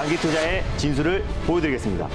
장기 투자의 진수를 보여드리겠습니다.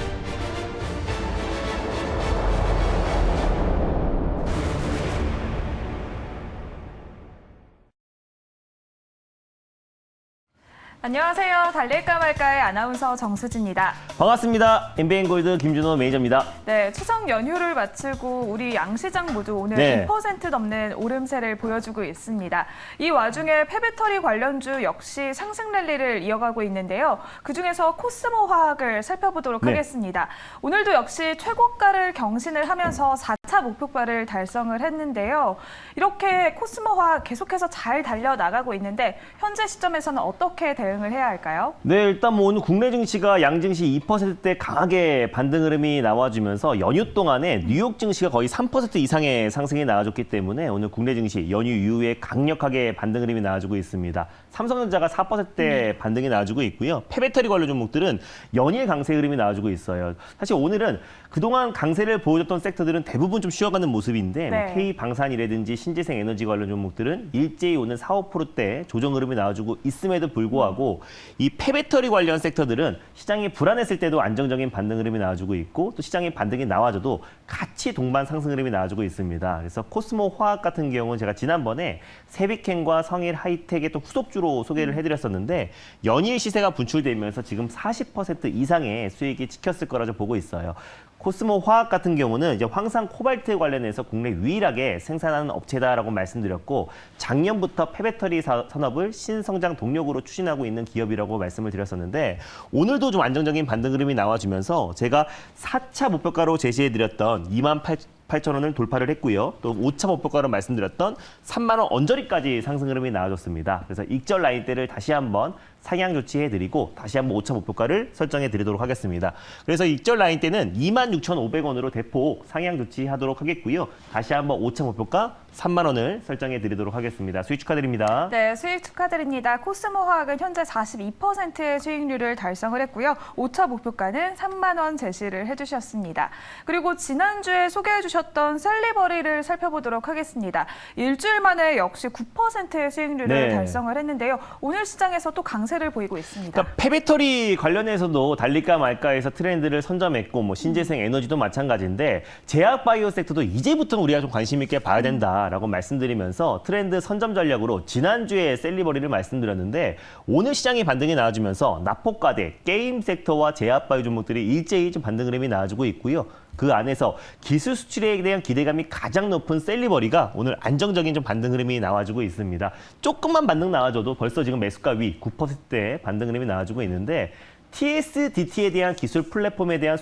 안녕하세요. 달릴까 말까의 아나운서 정수지입니다. 반갑습니다. 엠비엔골드 김준호 매니저입니다. 네, 추석 연휴를 마치고 우리 양시장 모두 오늘 네. 2% 넘는 오름세를 보여주고 있습니다. 이 와중에 폐배터리 관련주 역시 상승 랠리를 이어가고 있는데요. 그중에서 코스모 화학을 살펴보도록 네. 하겠습니다. 오늘도 역시 최고가를 경신을 하면서 4차 목표가를 달성을 했는데요. 이렇게 코스모 화학 계속해서 잘 달려나가고 있는데 현재 시점에서는 어떻게 대응을 해야 할까요? 네, 일단 뭐 오늘 국내 증시가 양 증시 2%대 강하게 반등 흐름이 나와주면서 연휴 동안에 뉴욕 증시가 거의 3% 이상의 상승이 나와줬기 때문에 오늘 국내 증시 연휴 이후에 강력하게 반등 흐름이 나와주고 있습니다. 삼성전자가 4%대 반등이 나와주고 있고요. 폐배터리 관련 종목들은 연일 강세 흐름이 나와주고 있어요. 사실 오늘은 그동안 강세를 보여줬던 섹터들은 대부분 좀 쉬어가는 모습인데 네. K방산이라든지 신재생 에너지 관련 종목들은 일제히 오늘 4~5%대 조정 흐름이 나와주고 있음에도 불구하고 이 폐배터리 관련 섹터들은 시장이 불안했을 때도 안정적인 반등 흐름이 나와주고 있고 또 시장의 반등이 나와줘도 같이 동반 상승 흐름이 나와주고 있습니다. 그래서 코스모 화학 같은 경우는 제가 지난번에 세빅캔과 성일 하이텍의 또 후속주로 소개를 해드렸었는데 연일 시세가 분출되면서 지금 40% 이상의 수익이 찍혔을 거라 좀 보고 있어요. 코스모 화학 같은 경우는 이제 황산 코발트 관련해서 국내 유일하게 생산하는 업체다라고 말씀드렸고 작년부터 폐배터리 산업을 신성장 동력으로 추진하고 있는 기업이라고 말씀을 드렸었는데 오늘도 좀 안정적인 반등 흐름이 나와주면서 제가 4차 목표가로 제시해드렸던 28,000원을 돌파를 했고요. 또 5차 목표가로 말씀드렸던 3만 원 언저리까지 상승 흐름이 나와줬습니다. 그래서 익절 라인대를 다시 한번 상향 조치해드리고 다시 한번 5차 목표가를 설정해드리도록 하겠습니다. 그래서 익절 라인대는 26,500원으로 대폭 상향 조치하도록 하겠고요. 다시 한번 5차 목표가 3만 원을 설정해드리도록 하겠습니다. 수익 축하드립니다. 네, 수익 축하드립니다. 코스모 화학은 현재 42%의 수익률을 달성을 했고요. 5차 목표가는 3만 원 제시를 해주셨습니다. 그리고 지난주에 소개해 주셨던 셀리버리를 살펴보도록 하겠습니다. 일주일 만에 역시 9%의 수익률을 네. 달성을 했는데요. 오늘 시장에서 또 강세를 보이고 있습니다. 그러니까 폐배터리 관련해서도 달릴까 말까해서 트렌드를 선점했고 뭐 신재생 에너지도 마찬가지인데 제약바이오 섹터도 이제부터 우리가 좀 관심 있게 봐야 된다라고 말씀드리면서 트렌드 선점 전략으로 지난주에 셀리버리를 말씀드렸는데 오늘 시장이 반등이 나와주면서 낙폭과대, 게임 섹터와 제약바이오 종목들이 일제히 좀 반등 흐름이 나와주고 있고요. 그 안에서 기술 수출에 대한 기대감이 가장 높은 셀리버리가 오늘 안정적인 좀 반등 흐름이 나와주고 있습니다. 조금만 반등 나와줘도 벌써 지금 매수가 위 9%대 반등 흐름이 나와주고 있는데 TSDT에 대한 기술 플랫폼에 대한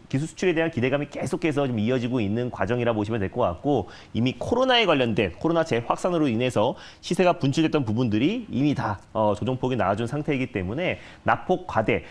기술 수출에 대한 기대감이 계속해서 좀 이어지고 있는 과정이라 보시면 될 것 같고 이미 코로나에 관련된 코로나 재확산으로 인해서 시세가 분출됐던 부분들이 이미 다 조정폭이 나와준 상태이기 때문에 낙폭 과대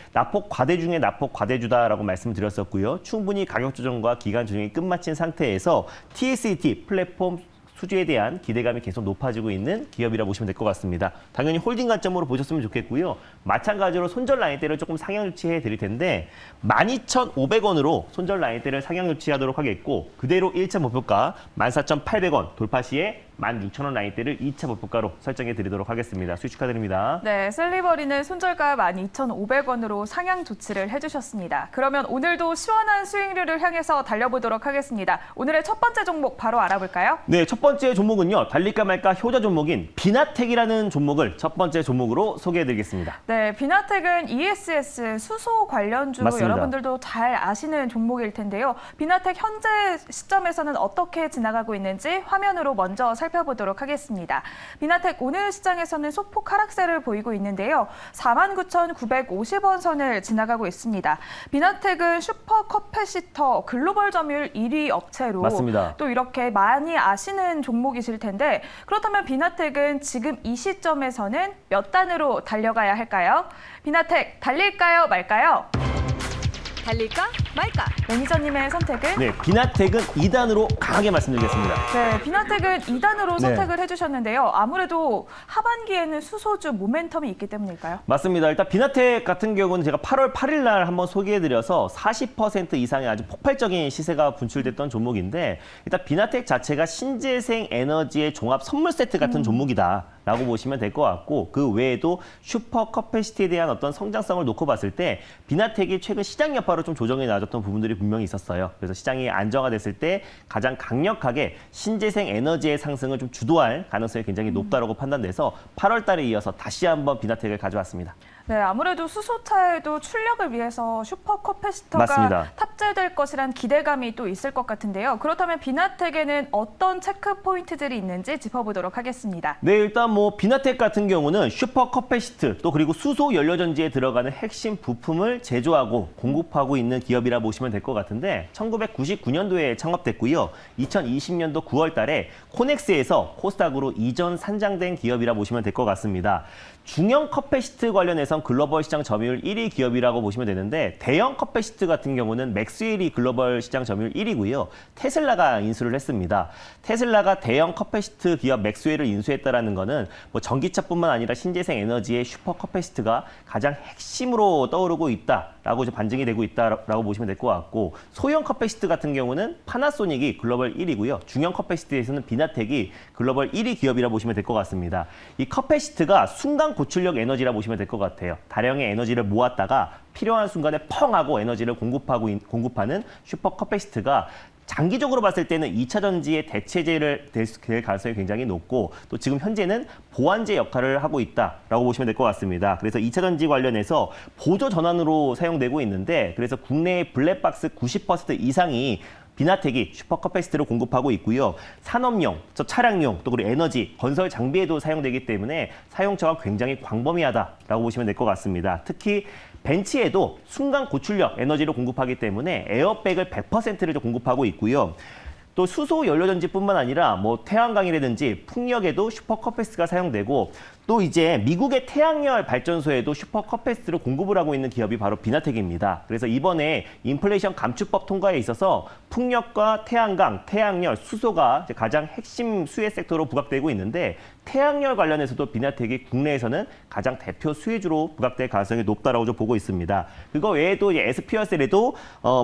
중에 낙폭 과대주다라고 말씀드렸었고요. 충분히 가격 조정과 기간 조정이 끝마친 상태에서 TSDT 플랫폼 수주에 대한 기대감이 계속 높아지고 있는 기업이라 보시면 될 것 같습니다. 당연히 홀딩 관점으로 보셨으면 좋겠고요. 마찬가지로 손절 라인대를 조금 상향 조치해 드릴 텐데 12,500원으로 손절 라인대를 상향 조치하도록 하겠고 그대로 1차 목표가 14,800원 돌파 시에 16,000원 라인대를 2차 목표가로 설정해 드리도록 하겠습니다. 수익 축하드립니다. 네, 셀리버리는 손절가 12,500원으로 상향 조치를 해주셨습니다. 그러면 오늘도 시원한 수익률을 향해서 달려보도록 하겠습니다. 오늘의 첫 번째 종목 바로 알아볼까요? 네, 첫 번째 종목은요. 달릴까 말까 효자 종목인 비나텍이라는 종목을 첫 번째 종목으로 소개해 드리겠습니다. 네, 비나텍은 ESS 수소 관련주로 맞습니다. 여러분들도 잘 아시는 종목일 텐데요. 비나텍 현재 시점에서는 어떻게 지나가고 있는지 화면으로 먼저 살펴보도록 하겠습니다. 비나텍 오늘 시장에서는 소폭 하락세를 보이고 있는데요. 49,950원 선을 지나가고 있습니다. 비나텍은 슈퍼 커패시터 글로벌 점유율 1위 업체로 맞습니다. 또 이렇게 많이 아시는 종목이실 텐데 그렇다면 비나텍은 지금 이 시점에서는 몇 단으로 달려가야 할까요? 비나텍 달릴까요 말까요? 달릴까 말까? 매니저님의 선택은? 네, 비나텍은 2단으로 강하게 말씀드리겠습니다. 네, 비나텍은 2단으로 네. 선택을 해주셨는데요. 아무래도 하반기에는 수소주 모멘텀이 있기 때문일까요? 맞습니다. 일단 비나텍 같은 경우는 제가 8월 8일 날 한번 소개해드려서 40% 이상의 아주 폭발적인 시세가 분출됐던 종목인데, 일단 비나텍 자체가 신재생 에너지의 종합 선물 세트 같은 종목이다라고 보시면 될 것 같고, 그 외에도 슈퍼 커패시티에 대한 어떤 성장성을 놓고 봤을 때 비나텍이 최근 시장 여파로 좀 조정이 나아졌던 부분들이 분명히 있었어요. 그래서 시장이 안정화됐을 때 가장 강력하게 신재생 에너지의 상승을 좀 주도할 가능성이 굉장히 높다라고 판단돼서 8월 달에 이어서 다시 한번 비나텍을 가져왔습니다. 네, 아무래도 수소차에도 출력을 위해서 슈퍼 커패시터가 맞습니다. 탑재될 것이란 기대감이 또 있을 것 같은데요. 그렇다면 비나텍에는 어떤 체크 포인트들이 있는지 짚어보도록 하겠습니다. 네, 일단 뭐 비나텍 같은 경우는 슈퍼 커패시트 또 그리고 수소 연료전지에 들어가는 핵심 부품을 제조하고 공급하고 있는 기업이라 보시면 될 것 같은데, 1999년도에 창업됐고요. 2020년도 9월 달에 코넥스에서 코스닥으로 이전 산장된 기업이라 보시면 될 것 같습니다. 중형 커패시트 관련해선 글로벌 시장 점유율 1위 기업이라고 보시면 되는데, 대형 커패시트 같은 경우는 맥스웰이 글로벌 시장 점유율 1위고요. 테슬라가 인수를 했습니다. 테슬라가 대형 커패시트 기업 맥스웰을 인수했다라는 거는 뭐 전기차뿐만 아니라 신재생 에너지의 슈퍼 커패시트가 가장 핵심으로 떠오르고 있다라고 이제 반증이 되고 있다라고 보시면 될 것 같고, 소형 커패시트 같은 경우는 파나소닉이 글로벌 1위고요. 중형 커패시트에서는 비나텍이 글로벌 1위 기업이라 보시면 될 것 같습니다. 이 커패시트가 순간 고출력 에너지라 보시면 될 것 같아요. 다량의 에너지를 모았다가 필요한 순간에 펑 하고 에너지를 공급하는 슈퍼 커패시트가 장기적으로 봤을 때는 2차 전지의 대체제를 될 가능성이 굉장히 높고, 또 지금 현재는 보완제 역할을 하고 있다라고 보시면 될 것 같습니다. 그래서 2차 전지 관련해서 보조 전환으로 사용되고 있는데, 그래서 국내의 블랙박스 90% 이상이 비나텍이 슈퍼 커패시티를 공급하고 있고요. 산업용, 차량용, 또 그리고 에너지, 건설 장비에도 사용되기 때문에 사용처가 굉장히 광범위하다라고 보시면 될 것 같습니다. 특히 벤츠에도 순간 고출력 에너지를 공급하기 때문에 에어백을 100%를 공급하고 있고요. 또 수소 연료전지뿐만 아니라 뭐 태양광이라든지 풍력에도 슈퍼 커패시티가 사용되고, 또 이제 미국의 태양열 발전소에도 슈퍼 커패시티를 공급을 하고 있는 기업이 바로 비나텍입니다. 그래서 이번에 인플레이션 감축법 통과에 있어서 풍력과 태양광, 태양열, 수소가 이제 가장 핵심 수혜 섹터로 부각되고 있는데, 태양열 관련해서도 비나텍이 국내에서는 가장 대표 수혜주로 부각될 가능성이 높다라고 좀 보고 있습니다. 그거 외에도 이제 에스피어셀에도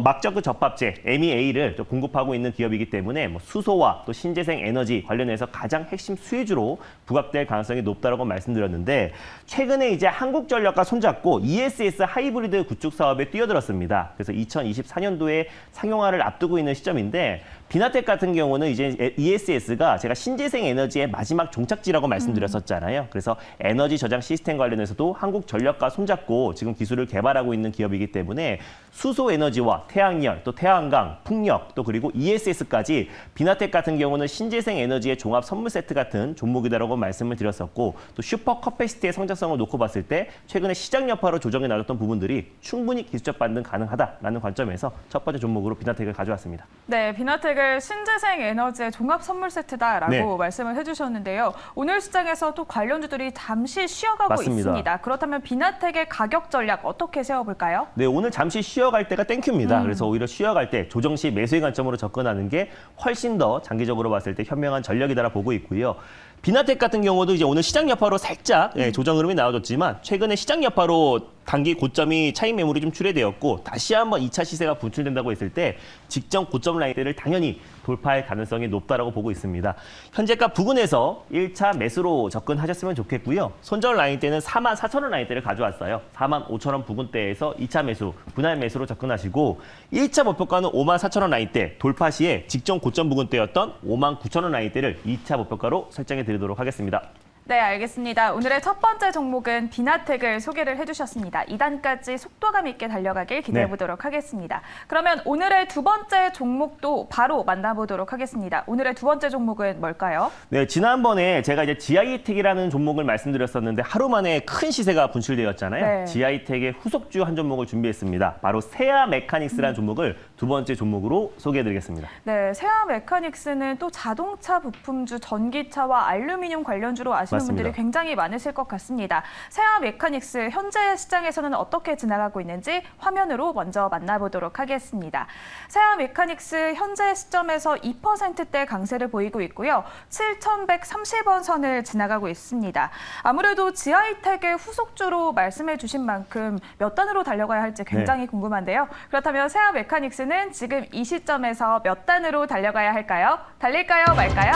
막저그 접합제 MEA를 공급하고 있는 기업이기 때문에 뭐 수소와 또 신재생 에너지 관련해서 가장 핵심 수혜주로 부각될 가능성이 높다라고 말씀드렸는데, 최근에 이제 한국전력과 손잡고 ESS 하이브리드 구축 사업에 뛰어들었습니다. 그래서 2024년도에 상용화를 앞두고 있는 시점인데, 비나텍 같은 경우는 이제 ESS가 제가 신재생 에너지의 마지막 종착지라고 말씀드렸었잖아요. 그래서 에너지 저장 시스템 관련해서도 한국전력과 손잡고 지금 기술을 개발하고 있는 기업이기 때문에 수소 에너지와 태양열, 또 태양광, 풍력, 또 그리고 ESS까지 비나텍 같은 경우는 신재생 에너지의 종합 선물 세트 같은 종목이다라고 말씀을 드렸었고, 또 슈퍼 커패시티의 성장성을 놓고 봤을 때 최근에 시장 여파로 조정이 나졌던 부분들이 충분히 기술적 반등 가능하다라는 관점에서 첫 번째 종목으로 비나텍을 가져왔습니다. 네, 비나텍을 신재생 에너지의 종합 선물 세트다라고 네. 말씀을 해주셨는데요. 오늘 시장에서 또 관련주들이 잠시 쉬어가고 맞습니다. 있습니다. 그렇다면 비나텍의 가격 전략 어떻게 세워볼까요? 네, 오늘 잠시 쉬어갈 때가 땡큐입니다. 그래서 오히려 쉬어갈 때 조정 시 매수의 관점으로 접근하는 게 훨씬 더 장기적으로 봤을 때 현명한 전략이다라 보고 있고요. 비나텍 같은 경우도 이제 오늘 시장 여파로 살짝 조정 흐름이 나와줬지만, 최근에 시장 여파로 단기 고점이 차익 매물이 좀 출회되었고, 다시 한번 2차 시세가 분출된다고 했을 때 직전 고점 라인대를 당연히 돌파할 가능성이 높다라고 보고 있습니다. 현재가 부근에서 1차 매수로 접근하셨으면 좋겠고요. 손절 라인대는 44,000원 라인대를 가져왔어요. 45,000원 부근대에서 2차 매수, 분할 매수로 접근하시고, 1차 목표가는 54,000원 라인대, 돌파 시에 직전 고점 부근대였던 59,000원 라인대를 2차 목표가로 설정해 드리도록 하겠습니다. 네, 알겠습니다. 오늘의 첫 번째 종목은 비나텍을 소개를 해주셨습니다. 2단까지 속도감 있게 달려가길 기대해보도록 하겠습니다. 그러면 오늘의 두 번째 종목도 바로 만나보도록 하겠습니다. 오늘의 두 번째 종목은 뭘까요? 네, 지난번에 제가 이제 GI텍이라는 종목을 말씀드렸었는데 하루 만에 큰 시세가 분출되었잖아요. 네. GI텍의 후속주 한 종목을 준비했습니다. 바로 세아 메카닉스라는 종목을 두 번째 종목으로 소개해드리겠습니다. 네, 세아 메카닉스는 또 자동차 부품주, 전기차와 알루미늄 관련주로 아시는 하시는 맞습니다. 분들이 굉장히 많으실 것 같습니다. 세아 메카닉스 현재 시장에서는 어떻게 지나가고 있는지 화면으로 먼저 만나보도록 하겠습니다. 세아 메카닉스 현재 시점에서 2%대 강세를 보이고 있고요. 7,130원 선을 지나가고 있습니다. 아무래도 지하이텍의 후속주로 말씀해 주신 만큼 몇 단으로 달려가야 할지 굉장히 궁금한데요. 그렇다면 세아 메카닉스는 지금 이 시점에서 몇 단으로 달려가야 할까요? 달릴까요, 말까요?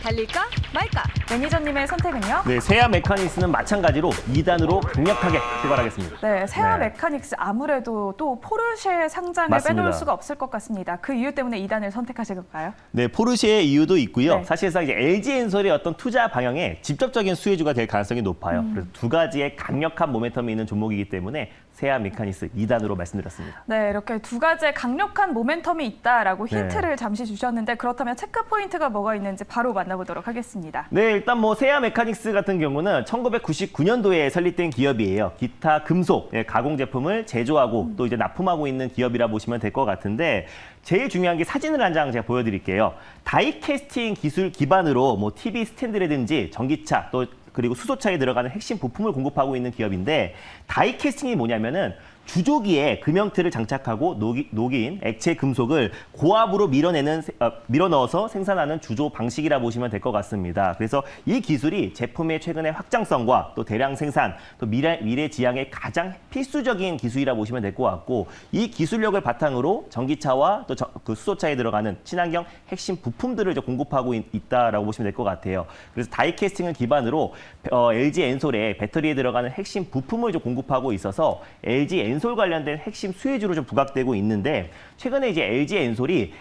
달릴까 말까? 매니저님의 선택은요? 네, 세아 메카닉스는 마찬가지로 2단으로 강력하게 출발하겠습니다. 네, 세아 네. 메카닉스 아무래도 또 포르쉐 상장을 맞습니다. 빼놓을 수가 없을 것 같습니다. 그 이유 때문에 2단을 선택하신 건가요? 네, 포르쉐의 이유도 있고요. 네. 사실상 이제 LG엔솔의 어떤 투자 방향에 직접적인 수혜주가 될 가능성이 높아요. 그래서 두 가지의 강력한 모멘텀이 있는 종목이기 때문에 세아 메카닉스 2단으로 말씀드렸습니다. 네, 이렇게 두 가지의 강력한 모멘텀이 있다라고 네. 힌트를 잠시 주셨는데 그렇다면 체크 포인트가 뭐가 있는지 바로 만나보도록 하겠습니다. 네, 일단 뭐 세아 메카닉스 같은 경우는 1999년도에 설립된 기업이에요. 기타 금속 가공 제품을 제조하고 또 이제 납품하고 있는 기업이라 보시면 될 것 같은데 제일 중요한 게 사진을 한 장 제가 보여드릴게요. 다이캐스팅 기술 기반으로 뭐 TV 스탠드라든지 전기차 또 그리고 수소차에 들어가는 핵심 부품을 공급하고 있는 기업인데 다이캐스팅이 뭐냐면은 주조기에 금형틀을 장착하고 녹인 액체 금속을 고압으로 밀어 넣어서 생산하는 주조 방식이라 보시면 될 것 같습니다. 그래서 이 기술이 제품의 최근의 확장성과 또 대량 생산, 또 미래 지향의 가장 필수적인 기술이라 보시면 될 것 같고 이 기술력을 바탕으로 전기차와 또 그 수소차에 들어가는 친환경 핵심 부품들을 이제 공급하고 있다라고 보시면 될 것 같아요. 그래서 다이캐스팅을 기반으로 LG 엔솔의 배터리에 들어가는 핵심 부품을 좀 공급하고 있어서 LG 엔솔 관련된 핵심 수혜주로 좀 부각되고 있는데 최근에 이제 LG 엔솔이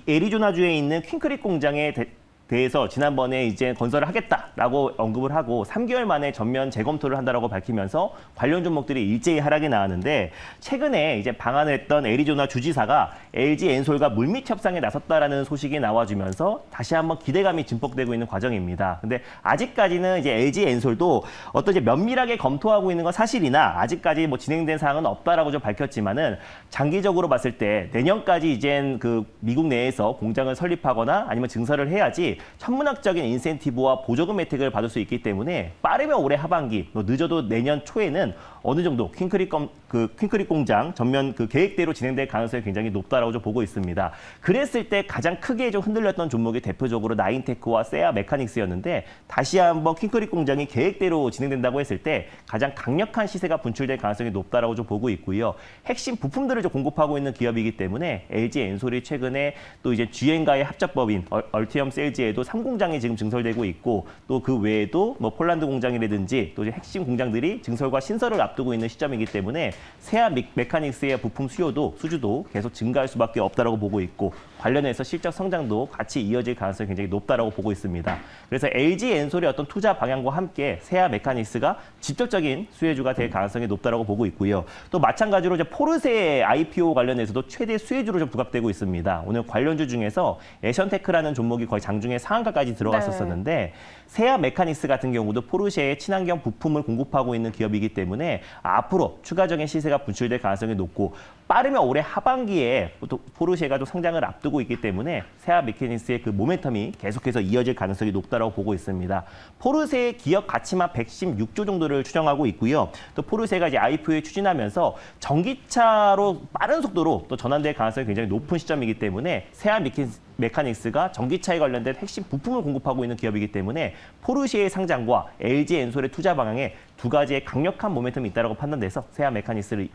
애리조나주에 있는 퀸크릭 공장에 대해서 지난번에 이제 건설을 하겠다라고 언급을 하고 3개월 만에 전면 재검토를 한다라고 밝히면서 관련 종목들이 일제히 하락이 나왔는데 최근에 이제 방한을 했던 애리조나 주지사가 LG 엔솔과 물밑 협상에 나섰다라는 소식이 나와주면서 다시 한번 기대감이 증폭되고 있는 과정입니다. 근데 아직까지는 이제 LG 엔솔도 어떤 이제 면밀하게 검토하고 있는 건 사실이나 아직까지 뭐 진행된 사항은 없다라고 좀 밝혔지만은 장기적으로 봤을 때 내년까지 이젠 그 미국 내에서 공장을 설립하거나 아니면 증설을 해야지 천문학적인 인센티브와 보조금 혜택을 받을 수 있기 때문에 빠르면 올해 하반기, 늦어도 내년 초에는 어느 정도 퀸크릭 공장 전면 그 계획대로 진행될 가능성이 굉장히 높다라고 좀 보고 있습니다. 그랬을 때 가장 크게 좀 흔들렸던 종목이 대표적으로 나인테크와 세아 메카닉스였는데 다시 한번 퀸크릭 공장이 계획대로 진행된다고 했을 때 가장 강력한 시세가 분출될 가능성이 높다라고 좀 보고 있고요. 핵심 부품들을 좀 공급하고 있는 기업이기 때문에 LG 엔솔이 최근에 또 이제 GM과의 합작법인 얼티엄 셀즈에도 3공장이 지금 증설되고 있고 또 그 외에도 뭐 폴란드 공장이라든지 또 이제 핵심 공장들이 증설과 신설을 앞두고 있는 시점이기 때문에 세아 메카닉스의 부품 수주도 계속 증가할 수밖에 없다라고 보고 있고 관련해서 실적 성장도 같이 이어질 가능성이 굉장히 높다라고 보고 있습니다. 그래서 LG 엔솔의 어떤 투자 방향과 함께 세아 메카닉스가 직접적인 수혜주가 될 가능성이 높다라고 보고 있고요. 또 마찬가지로 이제 포르쉐의 IPO 관련해서도 최대 수혜주로 좀 부각되고 있습니다. 오늘 관련주 중에서 에션테크라는 종목이 거의 장중에 상한가까지 들어갔었는데 세아 메카닉스 같은 경우도 포르쉐의 친환경 부품을 공급하고 있는 기업이기 때문에 앞으로 추가적인 시세가 분출될 가능성이 높고 빠르면 올해 하반기에 또 포르쉐가 또 성장을 앞두고 있기 때문에 세아 메카닉스의 그 모멘텀이 계속해서 이어질 가능성이 높다라고 보고 있습니다. 포르쉐의 기업 가치만 116조 정도를 추정하고 있고요. 또 포르쉐가 이제 IPO에 추진하면서 전기차로 빠른 속도로 또 전환될 가능성이 굉장히 높은 시점이기 때문에 세아 메카닉스가 전기차에 관련된 핵심 부품을 공급하고 있는 기업이기 때문에 포르쉐의 상장과 LG 엔솔의 투자 방향에 두 가지의 강력한 모멘텀이 있다고 판단돼서 세아 메카닉스를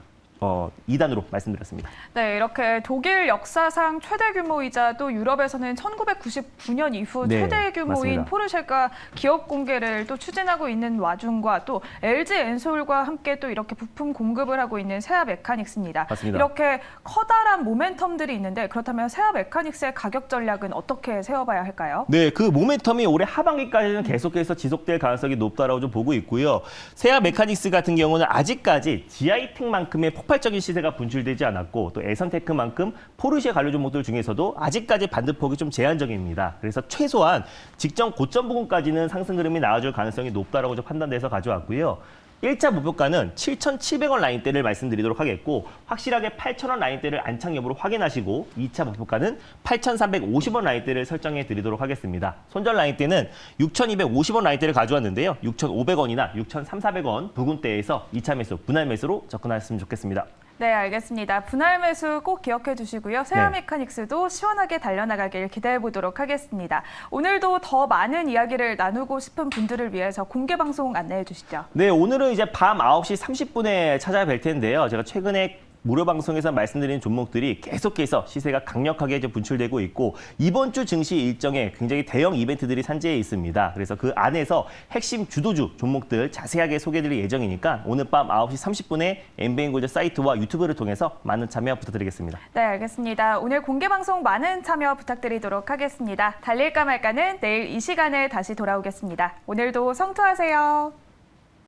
2단으로 말씀드렸습니다. 네, 이렇게 독일 역사상 최대 규모이자 또 유럽에서는 1999년 이후 네, 최대 규모인 맞습니다. 포르쉐가 기업 공개를 또 추진하고 있는 와중과 또 LG 엔솔과 함께 또 이렇게 부품 공급을 하고 있는 세아 메카닉스입니다. 맞습니다. 이렇게 커다란 모멘텀들이 있는데 그렇다면 세아 메카닉스의 가격 전략은 어떻게 세워봐야 할까요? 네, 그 모멘텀이 올해 하반기까지는 계속해서 지속될 가능성이 높다라고 좀 보고 있고요. 세아 메카닉스 같은 경우는 아직까지 지하이텍만큼의 폭발적인 시세가 분출되지 않았고 또 에선테크만큼 포르쉐 관련 종목들 중에서도 아직까지 반등폭이 좀 제한적입니다. 그래서 최소한 직전 고점 부근까지는 상승 흐름이 나와줄 가능성이 높다라고 좀 판단돼서 가져왔고요. 1차 목표가는 7,700원 라인대를 말씀드리도록 하겠고 확실하게 8,000원 라인대를 안착 여부로 확인하시고 2차 목표가는 8,350원 라인대를 설정해 드리도록 하겠습니다. 손절 라인대는 6,250원 라인대를 가져왔는데요. 6,500원이나 6,300원 부근대에서 2차 매수, 분할 매수로 접근하셨으면 좋겠습니다. 네, 알겠습니다. 분할 매수 꼭 기억해 주시고요. 세아메카닉스도 시원하게 달려나가길 기대해 보도록 하겠습니다. 오늘도 더 많은 이야기를 나누고 싶은 분들을 위해서 공개 방송 안내해 주시죠. 네, 오늘은 이제 밤 9시 30분에 찾아뵐 텐데요. 제가 최근에 무료 방송에서 말씀드린 종목들이 계속해서 시세가 강력하게 좀 분출되고 있고 이번 주 증시 일정에 굉장히 대형 이벤트들이 산재해 있습니다. 그래서 그 안에서 핵심 주도주 종목들 자세하게 소개해드릴 예정이니까 오늘 밤 9시 30분에 엠비엔골드 사이트와 유튜브를 통해서 많은 참여 부탁드리겠습니다. 네, 알겠습니다. 오늘 공개 방송 많은 참여 부탁드리도록 하겠습니다. 달릴까 말까는 내일 이 시간에 다시 돌아오겠습니다. 오늘도 성투하세요.